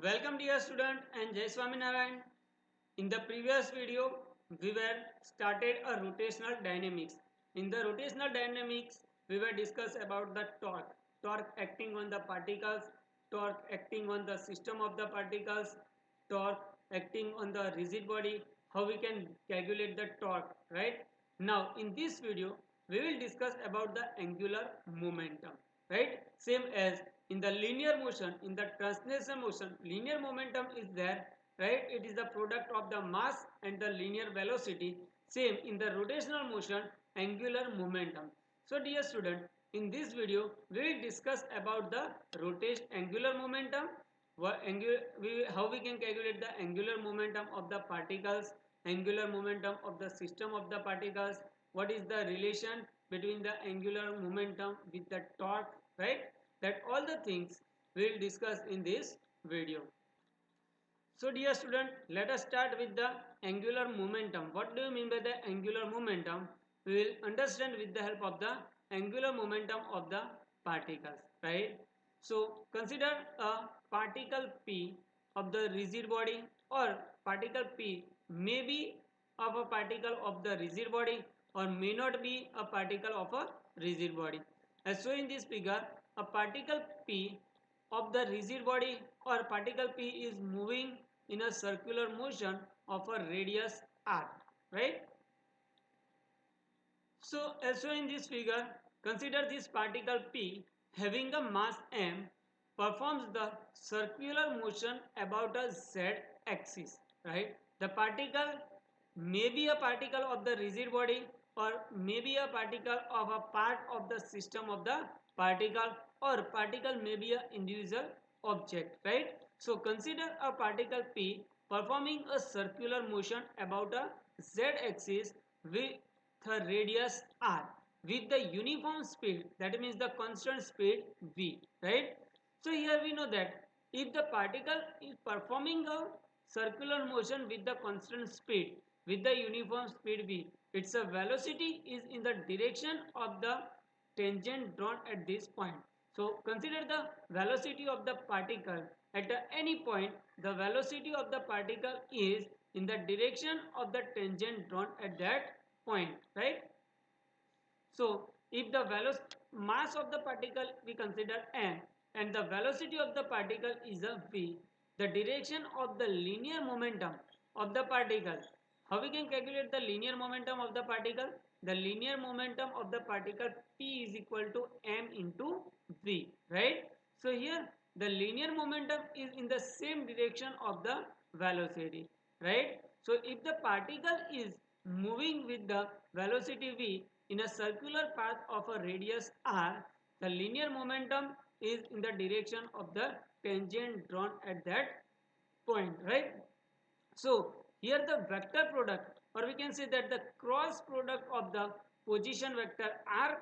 Welcome dear student and Jai Swaminarayan. In the previous video, we were started a rotational dynamics. In the rotational dynamics, we were discuss about the torque. Torque acting on the particles, torque acting on the system of the particles, torque acting on the rigid body, how we can calculate the torque, right? Now, in this video, we will discuss about the angular momentum, right? Same as in the linear motion, in the translation motion, linear momentum is there, right? It is the product of the mass and the linear velocity. Same in the rotational motion, angular momentum. So dear student, in this video we will discuss about the rotation angular momentum, how we can calculate the angular momentum of the particles, angular momentum of the system of the particles, what is the relation between the angular momentum with the torque, right? That all the things we will discuss in this video. So dear student, let us start with the angular momentum. What do you mean by the angular momentum? We will understand with the help of the angular momentum of the particles, right? So consider a particle P of the rigid body, or particle P may be of a particle of the rigid body or may not be a particle of a rigid body. As shown in this figure, a particle P of the rigid body or particle P is moving in a circular motion of a radius r, right? So as shown in this figure, consider this particle P having a mass m performs the circular motion about a z axis, right? The particle may be a particle of the rigid body or may be a particle of a part of the system of the particle, or particle may be an individual object, right? So consider a particle P performing a circular motion about a z axis with the radius r with the uniform speed, that means the constant speed v, right? So here we know that if the particle is performing a circular motion with the constant speed with the uniform speed v, its velocity is in the direction of the tangent drawn at this point. So consider the velocity of the particle at any point. The velocity of the particle is in the direction of the tangent drawn at that point, right? So if the mass of the particle we consider m and the velocity of the particle is a v, the direction of the linear momentum of the particle, how we can calculate the linear momentum of the particle? The linear momentum of the particle p is equal to m into v, right? So here the linear momentum is in the same direction of the velocity, right? So if the particle is moving with the velocity v in a circular path of a radius r, the linear momentum is in the direction of the tangent drawn at that point, right? So here the vector product, or we can say that the cross product of the position vector r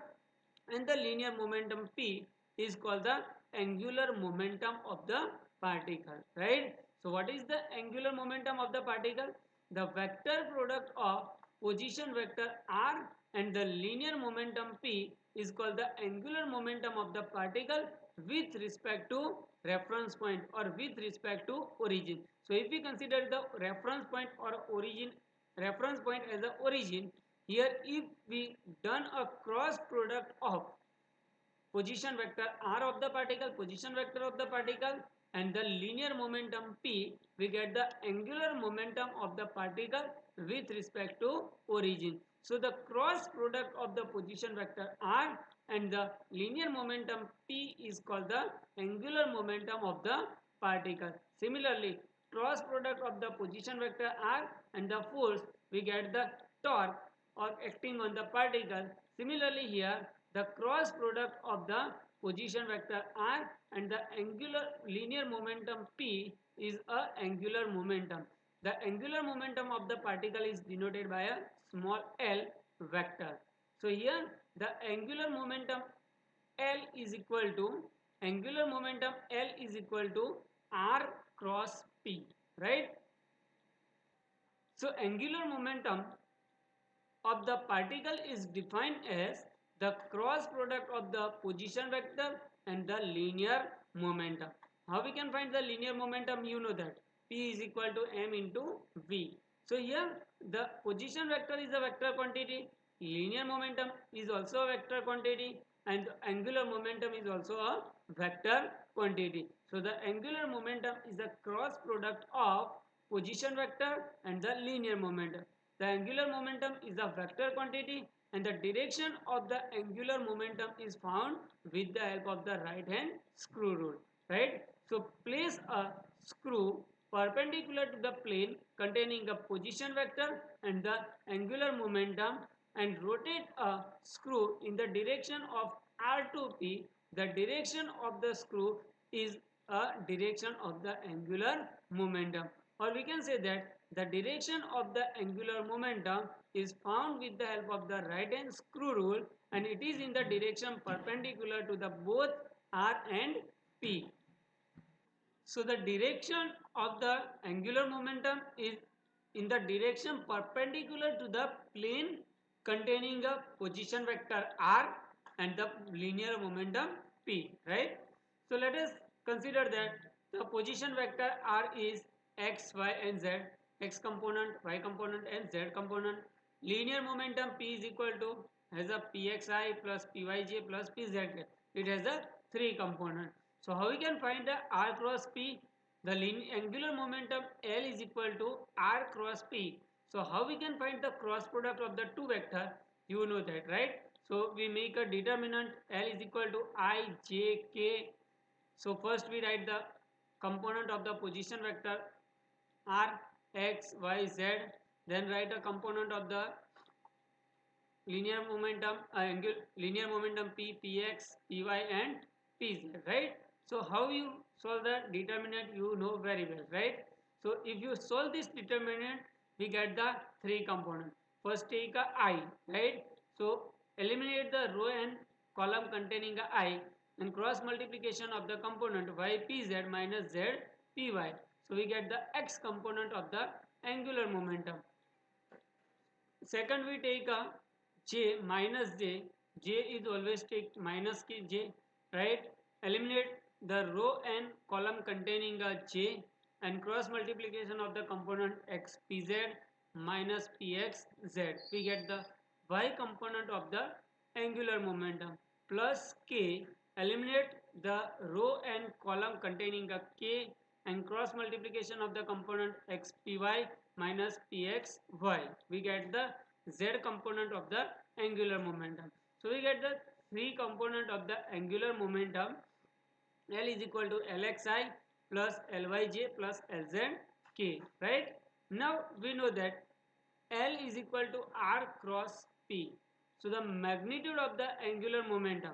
and the linear momentum p is called the angular momentum of the particle, right? So what is the angular momentum of the particle? The vector product of position vector r and the linear momentum p is called the angular momentum of the particle with respect to reference point or with respect to origin. So if we consider the reference point or origin, reference point as the origin, here if we done a cross product of position vector r of the particle, position vector of the particle, and the linear momentum p, we get the angular momentum of the particle with respect to origin. So the cross product of the position vector r and the linear momentum p is called the angular momentum of the particle. Similarly, cross product of the position vector r and the force, we get the torque or acting on the particle. Similarly here, the cross product of the position vector r and the angular linear momentum p is a angular momentum. The angular momentum of the particle is denoted by a small l vector. So here the angular momentum L is equal to r cross p, right? So angular momentum of the particle is defined as the cross product of the position vector and the linear momentum. How we can find the linear momentum? You know that P is equal to m into v. So here the position vector is a vector quantity, linear momentum is also a vector quantity, and the angular momentum is also a vector quantity. So the angular momentum is a cross product of position vector and the linear momentum. The angular momentum is a vector quantity and the direction of the angular momentum is found with the help of the right hand screw rule, right? So place a screw perpendicular to the plane containing a position vector and the angular momentum and rotate a screw in the direction of R to P. The direction of the screw is a direction of the angular momentum, or we can say that the direction of the angular momentum is found with the help of the right hand screw rule, and it is in the direction perpendicular to the both R and P. So the direction of the angular momentum is in the direction perpendicular to the plane containing a position vector r and the linear momentum p, right? So let us consider that the position vector r is x, y and z, x component, y component and z component. Linear momentum p is equal to has a pxi plus pyj plus pz. It has a 3 component. So how we can find the r cross p? The angular momentum L is equal to r cross p. So how we can find the cross product of the two vector? You know that, right? So we make a determinant L is equal to I, j, k. So first we write the component of the position vector r, x, y, z. Then write a component of the linear momentum linear momentum p, px, py and pz, right? So how you solve the determinant, you know very well, right? So if you solve this determinant, we get the 3 component. First take a I, right? So eliminate the row and column containing a I and cross multiplication of the component y pz minus z py. So we get the x component of the angular momentum. Second we take a j minus j. J is always take minus k j, right? Eliminate the row and column containing a j and cross multiplication of the component x pz minus px z. We get the y component of the angular momentum plus k. Eliminate the row and column containing a k and cross multiplication of the component xpy minus pxy. We get the z component of the angular momentum. So we get the 3 component of the angular momentum. L is equal to Lxi plus Lyj plus Lzk, right? Now we know that L is equal to R cross P. So the magnitude of the angular momentum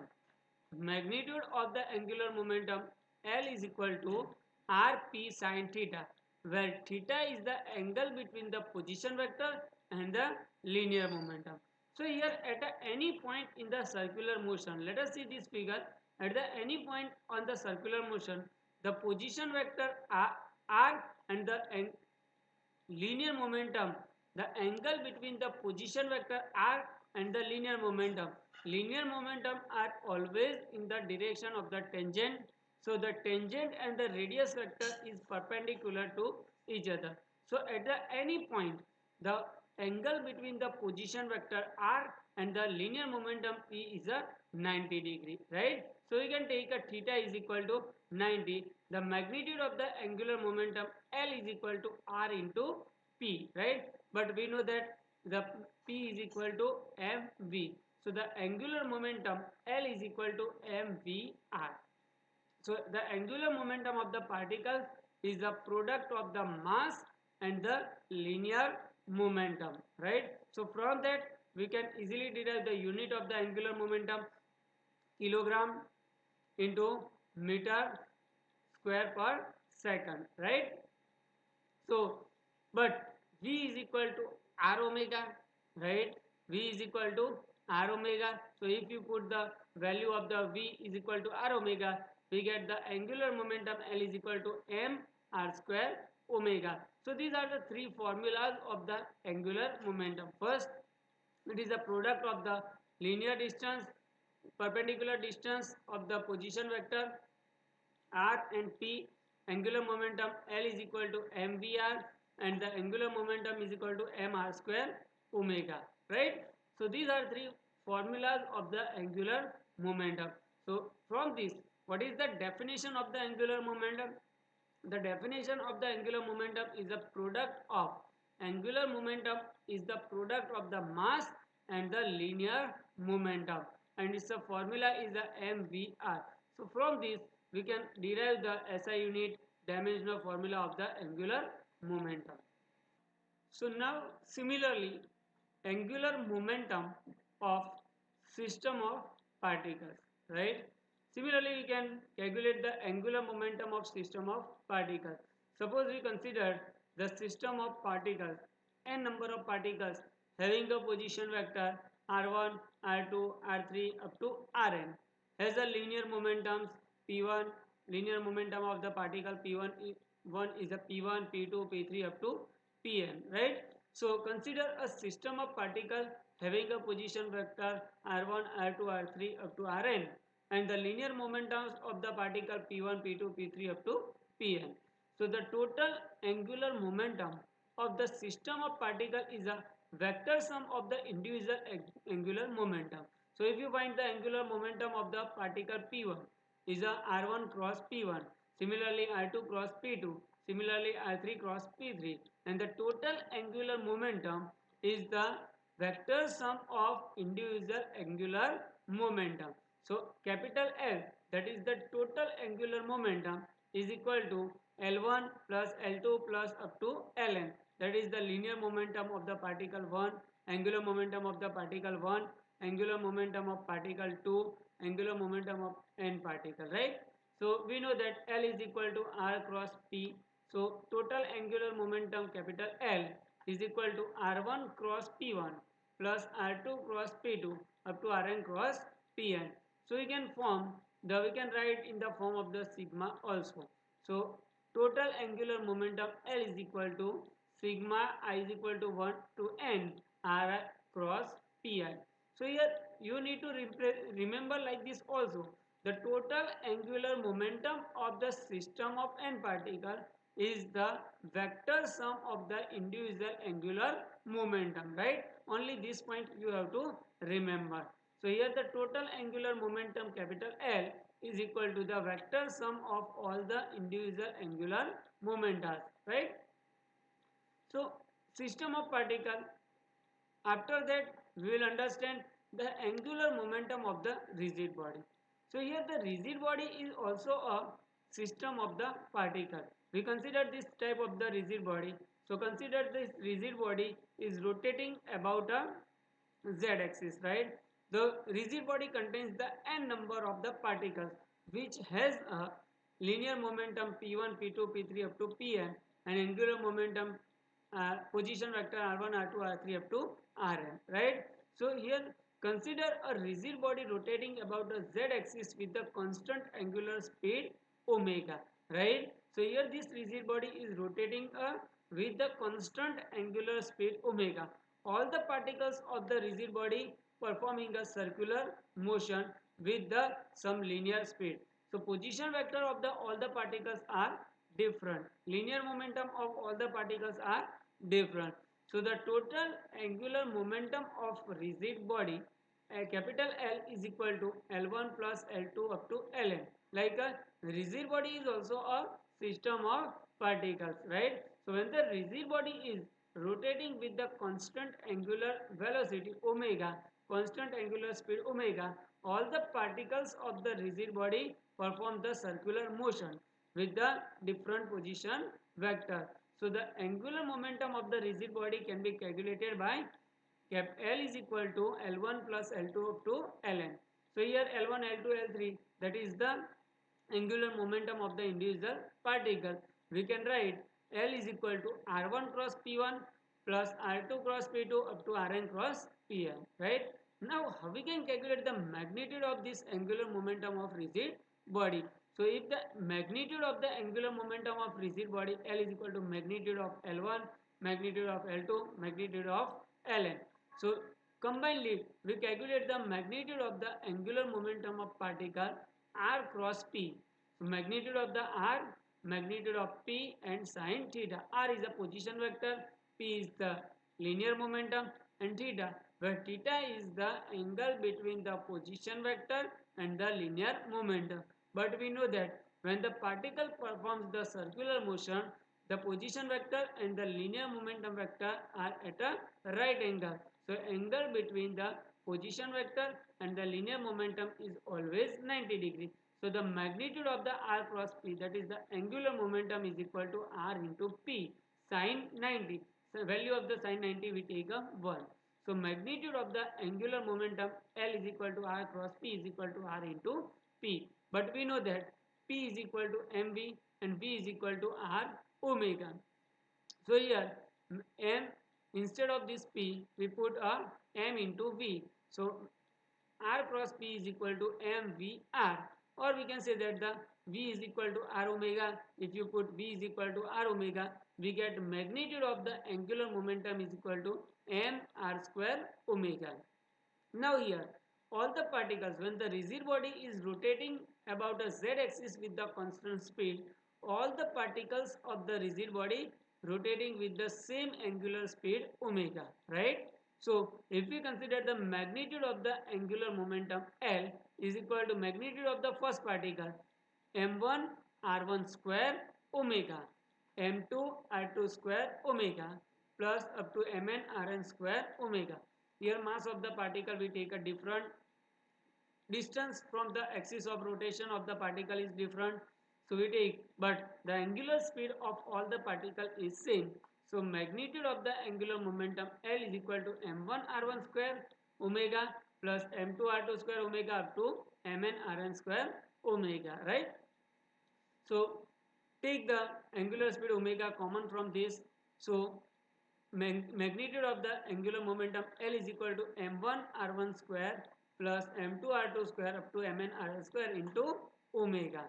L is equal to Rp sin theta, where theta is the angle between the position vector and the linear momentum. So here at any point in the circular motion, let us see this figure. At any point on the circular motion, the position vector R and the linear momentum, the angle between the position vector r and the linear momentum are always in the direction of the tangent. So the tangent and the radius vector is perpendicular to each other. So at any point, the angle between the position vector r and the linear momentum p is a 90 degree, right? So we can take a theta is equal to 90. The magnitude of the angular momentum L is equal to R into P, right? But we know that the P is equal to mv. So the angular momentum L is equal to mvr. So the angular momentum of the particle is the product of the mass and the linear momentum, right? So from that we can easily derive the unit of the angular momentum, kilogram into meter square per second, right? So but v is equal to r omega, right? V is equal to r omega. So if you put the value of the v is equal to r omega, we get the angular momentum L is equal to m r square omega. So these are the 3 formulas of the angular momentum. First, it is the product of the linear distance, perpendicular distance of the position vector r and p, angular momentum L is equal to mvr, and the angular momentum is equal to mr square omega, right? So these are three formulas of the angular momentum. So from this, what is the definition of the angular momentum? The definition of the angular momentum is a product of angular momentum is the product of the mass and the linear momentum, and its a formula is a mvr. So from this we can derive the SI unit dimensional formula of the angular momentum. So now similarly, angular momentum of system of particles, right? Similarly, we can calculate the angular momentum of system of particles. Suppose we consider the system of particles, n number of particles having a position vector r1, r2, r3 up to rn, has a linear momentum p1, linear momentum of the particle p1 one is a p1, p2, p3 up to pn, right? So consider a system of particles having a position vector r1, r2, r3 up to rn, and the linear momentums of the particle p1, p2, p3 up to pn. So the total angular momentum of the system of particle is a vector sum of the individual angular momentum. So if you find the angular momentum of the particle p1 is a r1 cross p1, similarly r2 cross p2, similarly r3 cross p3, and the total angular momentum is the vector sum of individual angular momentum. So capital L, that is the total angular momentum, is equal to L1 plus L2 plus up to Ln, that is the linear momentum of the particle 1, angular momentum of the particle 1, angular momentum of particle 2, angular momentum of n particle, right? So we know that L is equal to R cross P. So total angular momentum capital L is equal to R1 cross P1 plus R2 cross P2 up to Rn cross Pn. So we can write in the form of the sigma also. So total angular momentum L is equal to sigma I is equal to 1 to n R cross Pi. So here you need to remember like this also. The total angular momentum of the system of n particle is the vector sum of the individual angular momentum, right? Only this point you have to remember. So here the total angular momentum capital L is equal to the vector sum of all the individual angular momenta, right? So system of particle. After that we will understand the angular momentum of the rigid body. So here the rigid body is also a system of the particle. We consider this type of the rigid body. So consider this rigid body is rotating about a z-axis, right? The rigid body contains the n number of the particles which has a linear momentum p1, p2, p3 up to pn, and angular momentum position vector r1, r2, r3 up to rn, right? So here consider a rigid body rotating about the z-axis with the constant angular speed omega, right? So here this rigid body is rotating with the constant angular speed omega. All the particles of the rigid body performing a circular motion with the some linear speed. So position vector of the all the particles are different. Linear momentum of all the particles are different. So the total angular momentum of rigid body capital L is equal to L1 plus L2 up to Ln. Like a rigid body is also a system of particles, right? So when the rigid body is rotating with the constant angular velocity omega, constant angular speed omega, all the particles of the rigid body perform the circular motion with the different position vector. So the angular momentum of the rigid body can be calculated by cap L is equal to L1 plus L2 up to Ln. So here L1, L2, L3, that is the angular momentum of the individual particle. We can write L is equal to R1 cross P1 plus R2 cross P2 up to Rn cross Pn, right? Now how we can calculate the magnitude of this angular momentum of rigid body? So if the magnitude of the angular momentum of rigid body L is equal to magnitude of L1, magnitude of L2, magnitude of Ln. So combinedly we calculate the magnitude of the angular momentum of particle r cross p. So magnitude of the r, magnitude of p and sine theta. R is a position vector, p is the linear momentum, and theta, where theta is the angle between the position vector and the linear momentum. But we know that when the particle performs the circular motion, the position vector and the linear momentum vector are at a right angle. So angle between the position vector and the linear momentum is always 90 degree. So the magnitude of the r cross p, that is the angular momentum, is equal to r into p sine 90. So value of the sine 90 we take a 1. So magnitude of the angular momentum L is equal to r cross p is equal to r into p. But we know that p is equal to mv and v is equal to r omega. So here m, instead of this p we put a m into v. So r cross p is equal to mvr, or we can say that the v is equal to r omega. If you put v is equal to r omega, we get magnitude of the angular momentum is equal to m r square omega. Now here, all the particles, when the rigid body is rotating about a z-axis with the constant speed, all the particles of the rigid body rotating with the same angular speed omega, right? So if we consider the magnitude of the angular momentum L is equal to magnitude of the first particle m1 r1 square omega, m2 r2 square omega, plus up to mn rn square omega. Here mass of the particle we take a different, distance from the axis of rotation of the particle is different, so we take, but the angular speed of all the particle is same. So magnitude of the angular momentum L is equal to m1 r1 square omega plus m2 r2 square omega up to mn rn square omega, right? So take the angular speed omega common from this. So magnitude of the angular momentum L is equal to m1 r1 square plus m2 r2 square up to mn rn square into omega.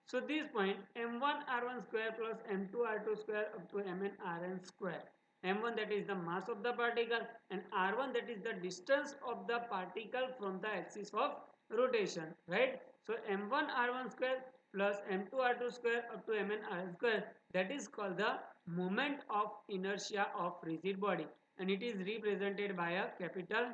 So this point m1 r1 square plus m2 r2 square up to mn rn square. m1 that is the mass of the particle and r1 that is the distance of the particle from the axis of rotation, right? So m1 r1 square plus m2 r2 square up to mn rn square, that is called the moment of inertia of rigid body, and it is represented by a capital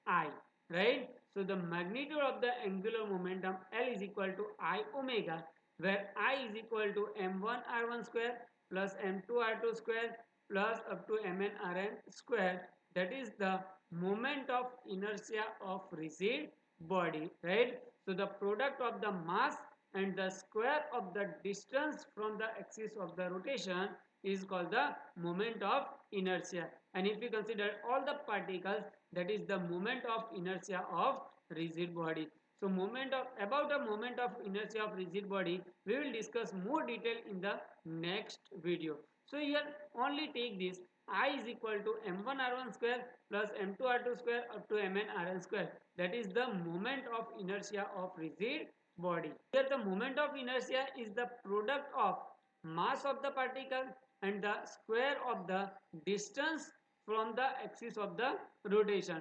I, right? So the magnitude of the angular momentum L is equal to I omega, where I is equal to m1 r1 square plus m2 r2 square plus up to mn rn square, that is the moment of inertia of rigid body, right? So the product of the mass and the square of the distance from the axis of the rotation is called the moment of inertia. And if we consider all the particles, that is the moment of inertia of rigid body. So about the moment of inertia of rigid body we will discuss more detail in the next video. So here only take this I is equal to m1 r1 square plus m2 r2 square up to mn rn square, that is the moment of inertia of rigid body. Here the moment of inertia is the product of mass of the particle and the square of the distance from the axis of the rotation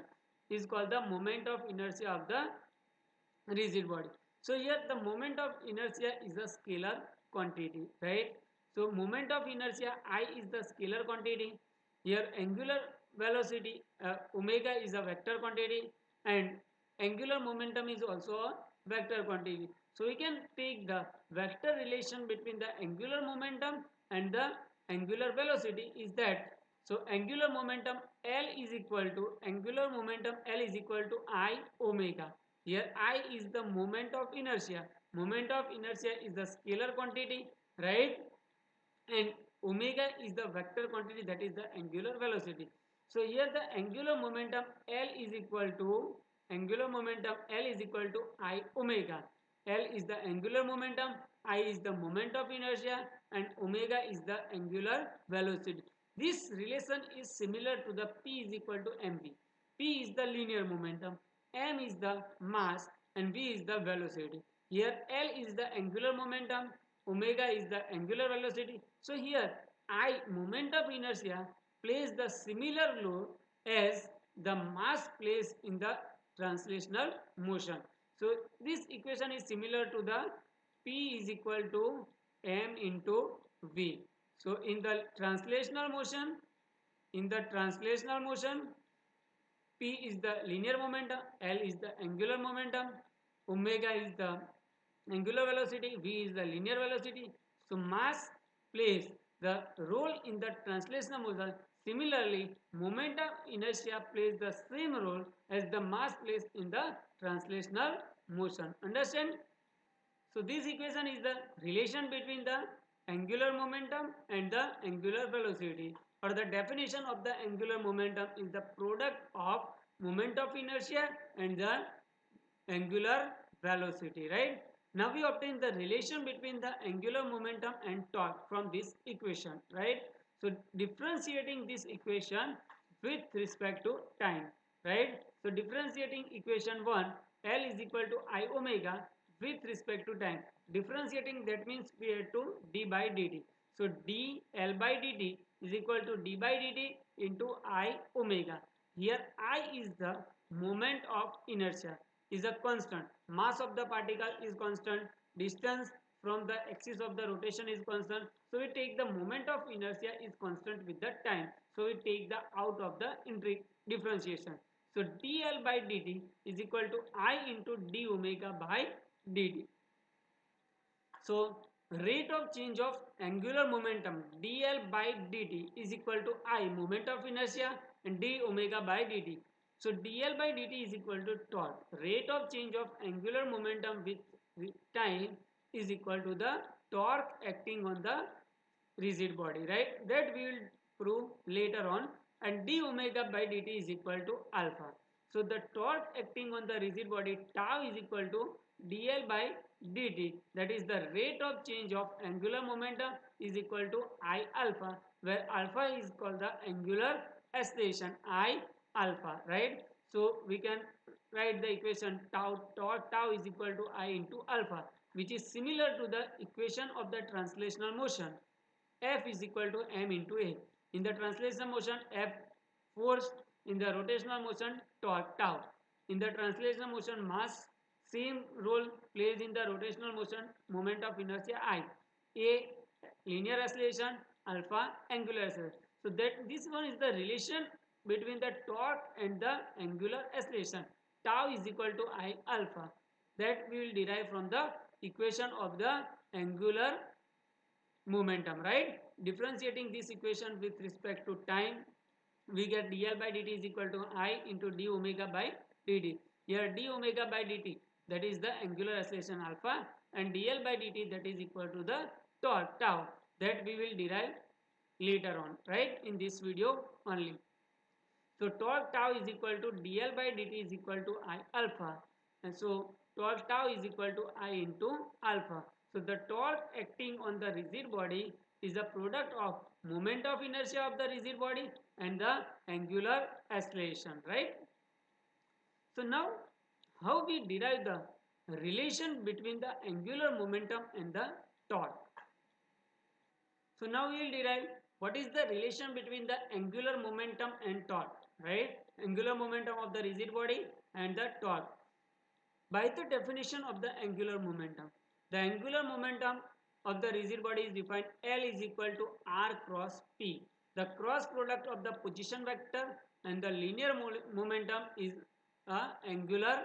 is called the moment of inertia of the rigid body. So here the moment of inertia is a scalar quantity, right? So moment of inertia I is the scalar quantity. Here angular velocity omega is a vector quantity and angular momentum is also a vector quantity. So we can take the vector relation between the angular momentum and the angular velocity is that, so angular momentum L is equal to I omega. Here I is the moment of inertia. Moment of inertia is the scalar quantity, right? And omega is the vector quantity, that is the angular velocity. So here the angular momentum L is equal to I omega. L is the angular momentum, I is the moment of inertia, and omega is the angular velocity. This relation is similar to the P is equal to mv. P is the linear momentum, m is the mass, and v is the velocity. Here L is the angular momentum, omega is the angular velocity. So here I, moment of inertia, plays the similar role as the mass plays in the translational motion. So this equation is similar to the P is equal to m into v. So in the translational motion, P is the linear momentum, L is the angular momentum, omega is the angular velocity, v is the linear velocity. So mass plays the role in the translational motion. Similarly, momentum inertia plays the same role as the mass plays in the translational motion. Understand? So this equation is the relation between the angular momentum and the angular velocity, or the definition of the angular momentum is the product of moment of inertia and the angular velocity, right? Now we obtain the relation between the angular momentum and torque from this equation, right? So differentiating this equation with respect to time, right? So differentiating equation 1, L is equal to I omega with respect to time. Differentiating, that means we have to d by dt. So dl by dt is equal to d by dt into I omega. Here I is the moment of inertia, is a constant. Mass of the particle is constant. Distance from the axis of the rotation is constant. So we take the moment of inertia is constant with the time. So we take the out of the differentiation. So dl by dt is equal to I into d omega by dt. So rate of change of angular momentum dl by dt is equal to I, moment of inertia, and d omega by dt. So dl by dt is equal to torque. Rate of change of angular momentum with time is equal to the torque acting on the rigid body, right? That we will prove later on. And d omega by dt is equal to alpha. So the torque acting on the rigid body tau is equal to dl by dt, that is the rate of change of angular momentum, is equal to I alpha, where alpha is called the angular acceleration I alpha, right? So we can write the equation tau is equal to I into alpha, which is similar to the equation of the translational motion. F is equal to m into a. In the translational motion, F force; in the rotational motion, torque tau. In the translational motion, mass same role plays in the rotational motion, moment of inertia I. A linear acceleration, alpha angular acceleration. So that this one is the relation between the torque and the angular acceleration. Tau is equal to I alpha. That we will derive from the equation of the angular momentum, right? Differentiating this equation with respect to time, we get dl by dt is equal to I into d omega by dt. Here d omega by dt, that is the angular acceleration alpha, and dl by dt, that is equal to the torque tau, that we will derive later on, right, in this video only. So torque tau is equal to dl by dt is equal to I alpha, and so torque tau is equal to I into alpha. So the torque acting on the rigid body is the product of moment of inertia of the rigid body and the angular acceleration, right? So now how we derive the relation between the angular momentum and the torque. So now we will derive what is the relation between the angular momentum and torque, right? Angular momentum of the rigid body and the torque. By the definition of the angular momentum, the angular momentum of the rigid body is defined L is equal to R cross P. The cross product of the position vector and the linear momentum is angular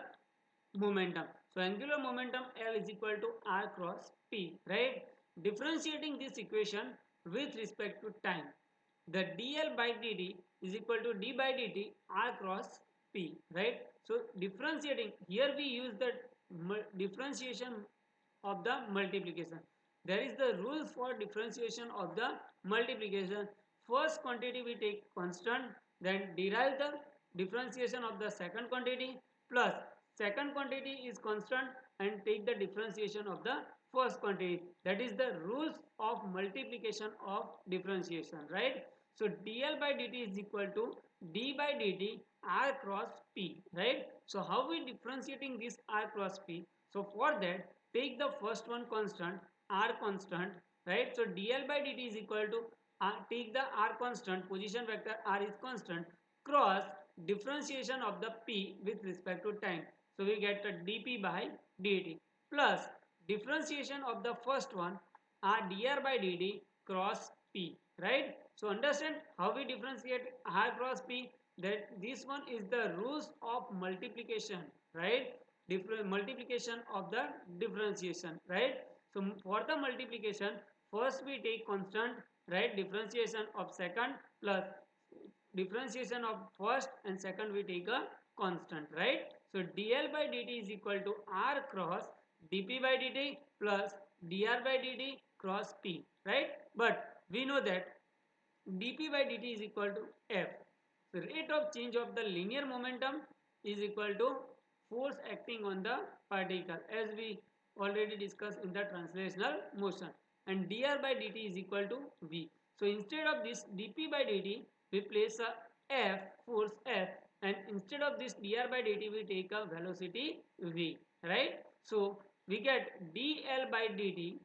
momentum. So angular momentum L is equal to R cross P, right? Differentiating this equation with respect to time, the dl by dt is equal to d by dt R cross P, right? So differentiating, here we use the differentiation of the multiplication. There is the rules for differentiation of the multiplication. First quantity we take constant, then derive the differentiation of the second quantity, plus second quantity is constant and take the differentiation of the first quantity. That is the rules of multiplication of differentiation, right? So dl by dt is equal to d by dt R cross P, right? So how we differentiating this R cross P? So for that, take the first one constant, R constant, right? So dl by dt is equal to take the R constant, position vector R is constant, cross differentiation of the P with respect to time. So we get the dp by dt plus differentiation of the first one are dr by dt cross p, right? So understand how we differentiate r cross p, that this one is the rules of multiplication, right? Different multiplication of the differentiation, right? So for the multiplication, first we take constant, right? Differentiation of second plus differentiation of first and second we take a constant, right? So dl by dt is equal to r cross dp by dt plus dr by dt cross p, right? But we know that dp by dt is equal to f. So rate of change of the linear momentum is equal to force acting on the particle, as we already discussed in the translational motion, and dr by dt is equal to v. So instead of this dp by dt we place a f, force f, and instead of this dr by dt we take a velocity v, right? So we get dl by dt,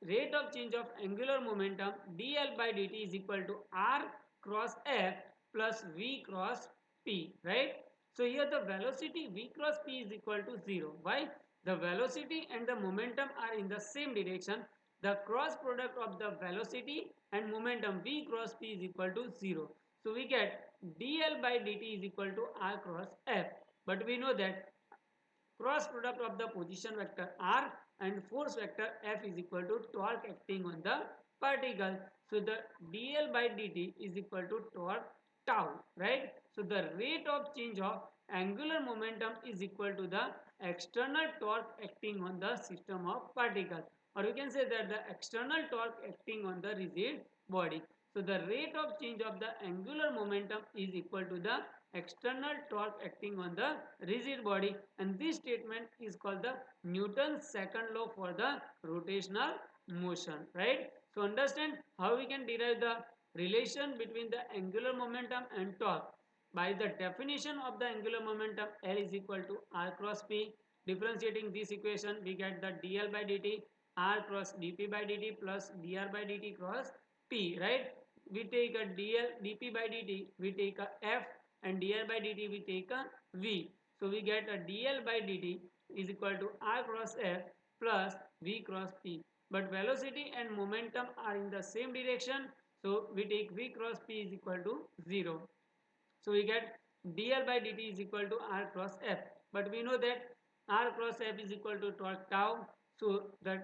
rate of change of angular momentum dl by dt is equal to r cross f plus v cross p, right? So here the velocity v cross p is equal to 0. Why? The velocity and the momentum are in the same direction. The cross product of the velocity and momentum v cross p is equal to 0. So we get dl by dt is equal to r cross f. But we know that cross product of the position vector r and force vector f is equal to torque acting on the particle. So the dl by dt is equal to torque tau, right? So the rate of change of angular momentum is equal to the external torque acting on the system of particles, or you can say that the external torque acting on the rigid body. So the rate of change of the angular momentum is equal to the external torque acting on the rigid body, and this statement is called the Newton's second law for the rotational motion, right? So understand how we can derive the relation between the angular momentum and torque. By the definition of the angular momentum, L is equal to r cross p. Differentiating this equation, we get the dl by dt r cross dp by dt plus dr by dt cross p, right? We take a dl dp by dt, we take a f, and dr by dt we take a v. So we get a dl by dt is equal to r cross f plus v cross p. But velocity and momentum are in the same direction, so we take v cross p is equal to 0. So we get dl by dt is equal to r cross f. But we know that r cross f is equal to torque tau. So the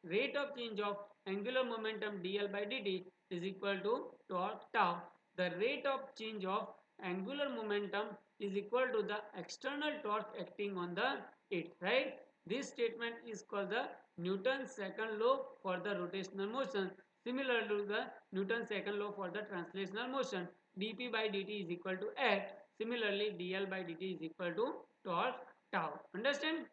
rate of change of angular momentum dl by dt is equal to torque tau. The rate of change of angular momentum is equal to the external torque acting on the it, right? This statement is called the Newton's second law for the rotational motion, similar to the Newton's second law for the translational motion. Dp by dt is equal to f. Similarly, dl by dt is equal to torque tau. Understand?